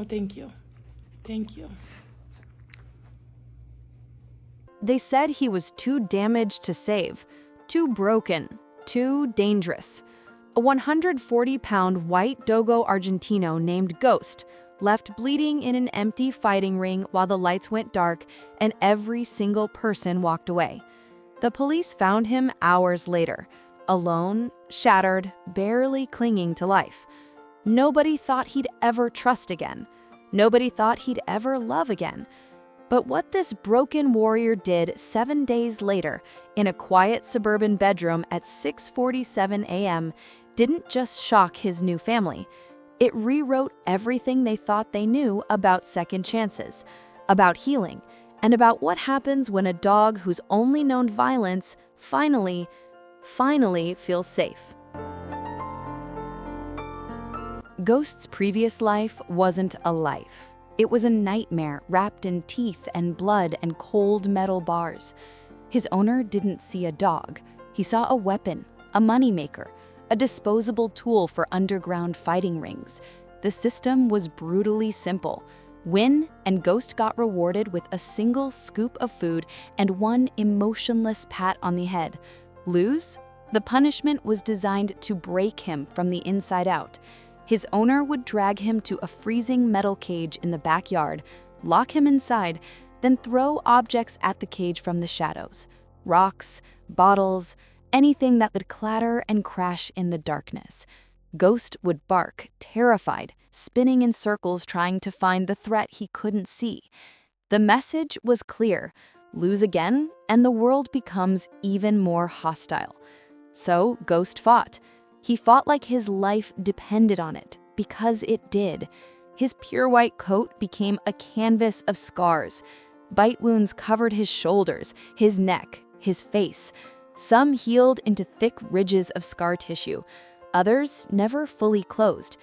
Oh, thank you. Thank you. They said he was too damaged to save, too broken, too dangerous. A 140-pound white Dogo Argentino named Ghost left bleeding in an empty fighting ring while the lights went dark and every single person walked away. The police found him hours later, alone, shattered, barely clinging to life. Nobody thought he'd ever trust again. Nobody thought he'd ever love again. But what this broken warrior did 7 days later in a quiet suburban bedroom at 6:47 a.m. didn't just shock his new family. It rewrote everything they thought they knew about second chances, about healing, and about what happens when a dog who's only known violence finally feels safe. Ghost's previous life wasn't a life. It was a nightmare wrapped in teeth and blood and cold metal bars. His owner didn't see a dog. He saw a weapon, a moneymaker, a disposable tool for underground fighting rings. The system was brutally simple. Win, and Ghost got rewarded with a single scoop of food and one emotionless pat on the head. Lose? The punishment was designed to break him from the inside out. His owner would drag him to a freezing metal cage in the backyard, lock him inside, then throw objects at the cage from the shadows. Rocks, bottles, anything that would clatter and crash in the darkness. Ghost would bark, terrified, spinning in circles trying to find the threat he couldn't see. The message was clear: lose again, and the world becomes even more hostile. So Ghost fought. He fought like his life depended on it, because it did. His pure white coat became a canvas of scars. Bite wounds covered his shoulders, his neck, his face. Some healed into thick ridges of scar tissue. Others never fully closed.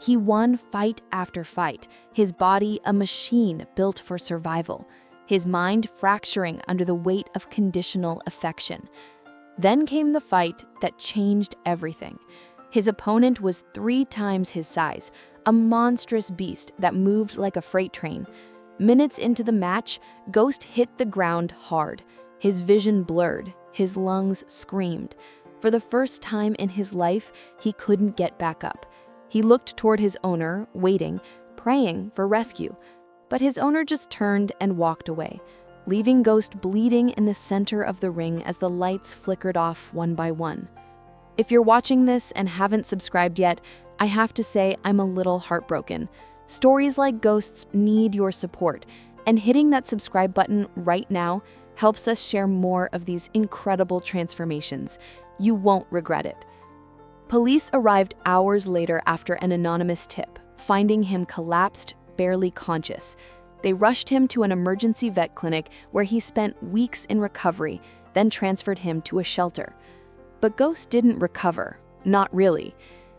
He won fight after fight, his body a machine built for survival, his mind fracturing under the weight of conditional affection. Then came the fight that changed everything. His opponent was 3 times his size, a monstrous beast that moved like a freight train. Minutes into the match, Ghost hit the ground hard. His vision blurred, his lungs screamed. For the first time in his life, he couldn't get back up. He looked toward his owner, waiting, praying for rescue. But his owner just turned and walked away, leaving Ghost bleeding in the center of the ring as the lights flickered off one by one. If you're watching this and haven't subscribed yet, I have to say I'm a little heartbroken. Stories like Ghost's need your support, and hitting that subscribe button right now helps us share more of these incredible transformations. You won't regret it. Police arrived hours later after an anonymous tip, finding him collapsed, barely conscious. They rushed him to an emergency vet clinic where he spent weeks in recovery, then transferred him to a shelter. But Ghost didn't recover, not really.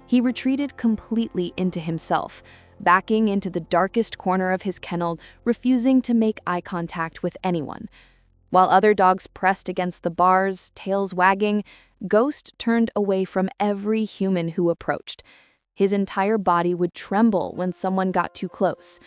He retreated completely into himself, backing into the darkest corner of his kennel, refusing to make eye contact with anyone. While other dogs pressed against the bars, tails wagging, Ghost turned away from every human who approached. His entire body would tremble when someone got too close.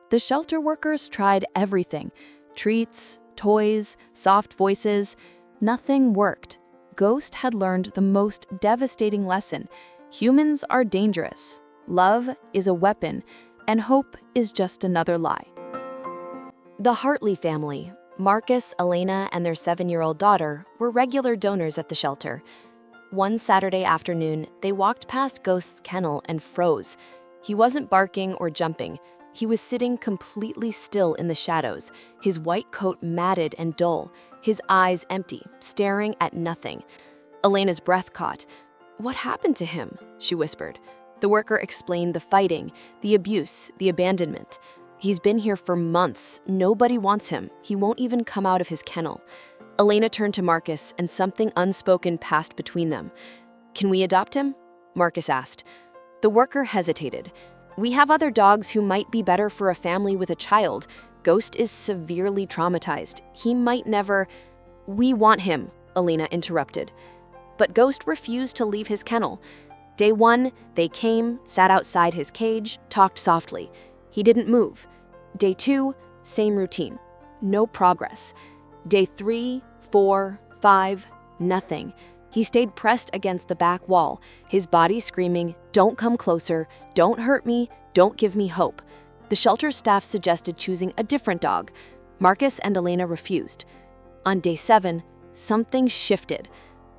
The shelter workers tried everything: treats, toys, soft voices. Nothing worked. Ghost had learned the most devastating lesson: humans are dangerous, love is a weapon, and hope is just another lie. The Hartley family, Marcus, Elena, and their 7-year-old daughter, were regular donors at the shelter. One Saturday afternoon, they walked past Ghost's kennel and froze. He wasn't barking or jumping. He was sitting completely still in the shadows, his white coat matted and dull, his eyes empty, staring at nothing. Elena's breath caught. "What happened to him?" she whispered. The worker explained the fighting, the abuse, the abandonment. "He's been here for months. Nobody wants him. He won't even come out of his kennel." Elena turned to Marcus, and something unspoken passed between them. "Can we adopt him?" Marcus asked. The worker hesitated. "We have other dogs who might be better for a family with a child. Ghost is severely traumatized. He might never—" "We want him," Elena interrupted. But Ghost refused to leave his kennel. Day 1, they came, sat outside his cage, talked softly. He didn't move. Day 2, same routine. No progress. Day 3, 4, 5, nothing. He stayed pressed against the back wall, his body screaming, "Don't come closer, don't hurt me, don't give me hope." The shelter staff suggested choosing a different dog. Marcus and Elena refused. On day 7, something shifted.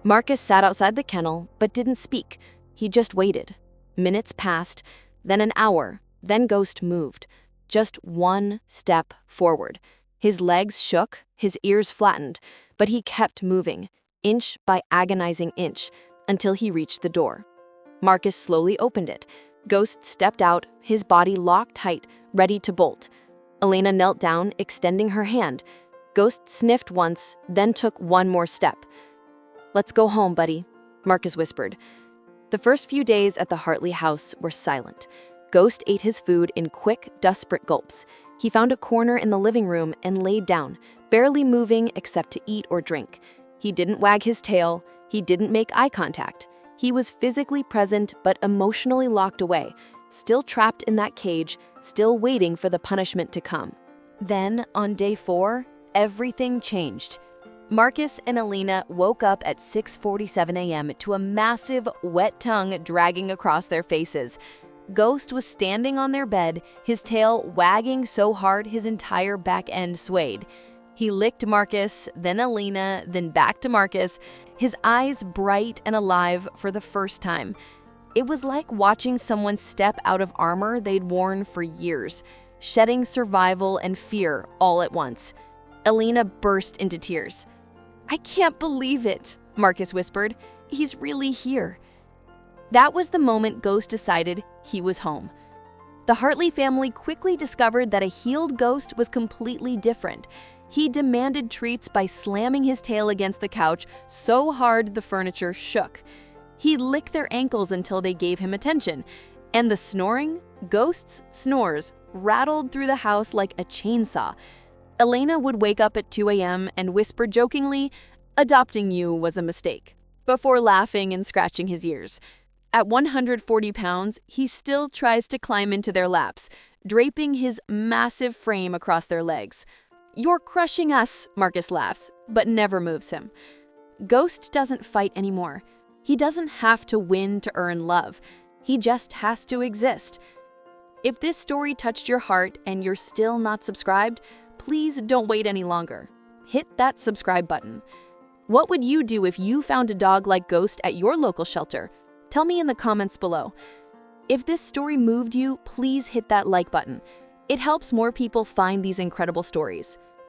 Marcus sat outside the kennel, but didn't speak. He just waited. Minutes passed, then an hour, then Ghost moved. Just one step forward. His legs shook, his ears flattened, but he kept moving, inch by agonizing inch, until he reached the door. Marcus slowly opened it. Ghost stepped out, his body locked tight, ready to bolt. Elena knelt down, extending her hand. Ghost sniffed once, then took one more step. "Let's go home, buddy," Marcus whispered. The first few days at the Hartley house were silent. Ghost ate his food in quick, desperate gulps. He found a corner in the living room and laid down, barely moving except to eat or drink. He didn't wag his tail. He didn't make eye contact. He was physically present but emotionally locked away, still trapped in that cage, still waiting for the punishment to come. Then, on day 4, everything changed. Marcus and Elena woke up at 6:47 a.m. to a massive, wet tongue dragging across their faces. Ghost was standing on their bed, his tail wagging so hard his entire back end swayed. He licked Marcus, then Elena, then back to Marcus, his eyes bright and alive for the first time. It was like watching someone step out of armor they'd worn for years, shedding survival and fear all at once. Elena burst into tears. "I can't believe it," Marcus whispered. "He's really here." That was the moment Ghost decided he was home. The Hartley family quickly discovered that a healed Ghost was completely different. He demanded treats by slamming his tail against the couch so hard the furniture shook. He licked their ankles until they gave him attention, and the snoring, Ghost's snores, rattled through the house like a chainsaw. Elena would wake up at 2 a.m. and whisper jokingly, "Adopting you was a mistake," before laughing and scratching his ears. At 140 pounds, he still tries to climb into their laps, draping his massive frame across their legs. "You're crushing us," Marcus laughs, but never moves him. Ghost doesn't fight anymore. He doesn't have to win to earn love. He just has to exist. If this story touched your heart and you're still not subscribed, please don't wait any longer. Hit that subscribe button. What would you do if you found a dog like Ghost at your local shelter? Tell me in the comments below. If this story moved you, please hit that like button. It helps more people find these incredible stories.